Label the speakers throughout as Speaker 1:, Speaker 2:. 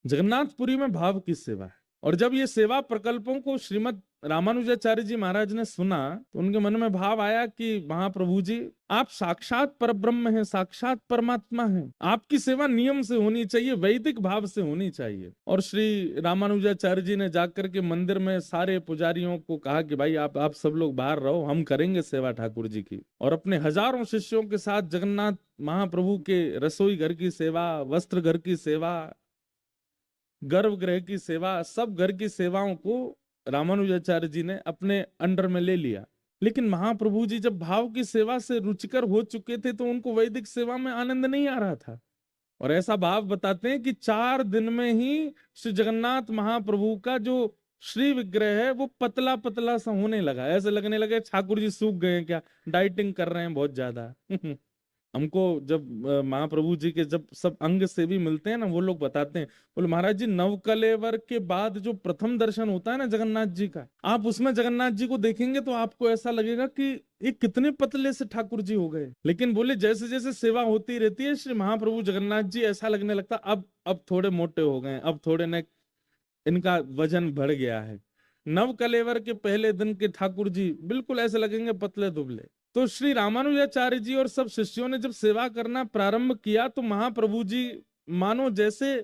Speaker 1: जगन्नाथपुरी में भाव की सेवा है। और जब ये सेवा प्रकल्पों को श्रीमद रामानुजाचार्य जी महाराज ने सुना तो उनके मन में भाव आया कि महाप्रभु जी, आप साक्षात परब्रह्म हैं, साक्षात परमात्मा हैं, आपकी सेवा नियम से होनी चाहिए, वैदिक भाव से होनी चाहिए। और श्री रामानुजाचार्य जी ने जाकर के मंदिर में सारे पुजारियों को कहा कि भाई आप सब लोग बाहर रहो, हम करेंगे सेवा ठाकुर जी की। और अपने हजारों शिष्यों के साथ जगन्नाथ महाप्रभु के रसोई घर की सेवा, वस्त्र घर की सेवा, गर्भगृह की सेवा, सब घर की सेवाओं को रामानुजाचार्य जी ने अपने अंडर में ले लिया। लेकिन महाप्रभु जी जब भाव की सेवा से रुचिकर हो चुके थे तो उनको वैदिक सेवा में आनंद नहीं आ रहा था। और ऐसा भाव बताते हैं कि 4 दिन में ही श्री जगन्नाथ महाप्रभु का जो श्री विग्रह है वो पतला पतला सा होने लगा। ऐसे लगने लगे ठाकुर जी सूख गए हैं क्या, डाइटिंग कर रहे हैं बहुत ज्यादा। हमको जब महाप्रभु जी के जब सब अंग से भी मिलते हैं ना, वो लोग बताते हैं, बोले महाराज जी नवकलेवर के बाद जो प्रथम दर्शन होता है ना जगन्नाथ जी का, आप उसमें जगन्नाथ जी को देखेंगे तो आपको ऐसा लगेगा कि ये कितने पतले से ठाकुर जी हो गए। लेकिन बोले जैसे जैसे सेवा होती रहती है श्री महाप्रभु जगन्नाथ जी ऐसा लगने लगता अब थोड़े मोटे हो गए, अब थोड़े ने इनका वजन बढ़ गया है। नवकलेवर के पहले दिन के ठाकुर जी बिल्कुल ऐसे लगेंगे पतले दुबले। तो श्री रामानुजाचार्य जी और सब शिष्यों ने जब सेवा करना प्रारंभ किया तो महाप्रभु जी मानो जैसे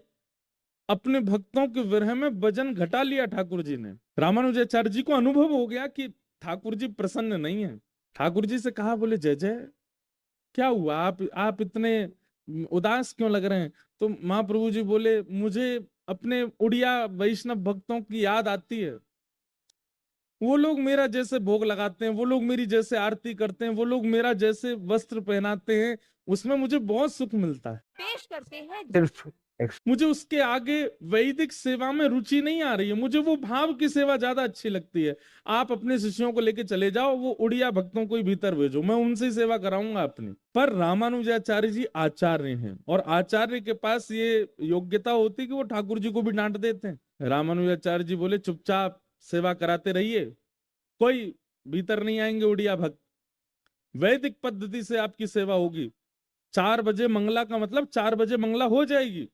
Speaker 1: अपने भक्तों के विरह में वजन घटा लिया ठाकुर जी ने। रामानुजाचार्य जी को अनुभव हो गया कि ठाकुर जी प्रसन्न नहीं है। ठाकुर जी से कहा, बोले जय जय, क्या हुआ, आप इतने उदास क्यों लग रहे हैं? तो महाप्रभु जी बोले, मुझे अपने उड़िया वैष्णव भक्तों की याद आती है। वो लोग मेरा जैसे भोग लगाते हैं, वो लोग मेरी जैसे आरती करते हैं, वो लोग मेरा जैसे वस्त्र पहनाते हैं, उसमें मुझे बहुत सुख मिलता है।
Speaker 2: पेश करते हैं
Speaker 1: सिर्फ मुझे उसके आगे वैदिक सेवा में रुचि नहीं आ रही है, मुझे वो भाव की सेवा ज्यादा अच्छी लगती है। आप अपने शिष्यों को लेके चले जाओ, वो उड़िया भक्तों को ही भीतर भेजो, मैं उनसे ही सेवा कराऊंगा अपनी। पर रामानुजाचार्य जी आचार्य हैं और आचार्य के पास ये योग्यता होती कि वो ठाकुर जी को भी डांट देते हैं। रामानुजाचार्य जी बोले चुपचाप सेवा कराते रहिए, कोई भीतर नहीं आएंगे उड़िया भक्त, वैदिक पद्धति से आपकी सेवा होगी। 4 बजे मंगला का मतलब 4 बजे मंगला हो जाएगी।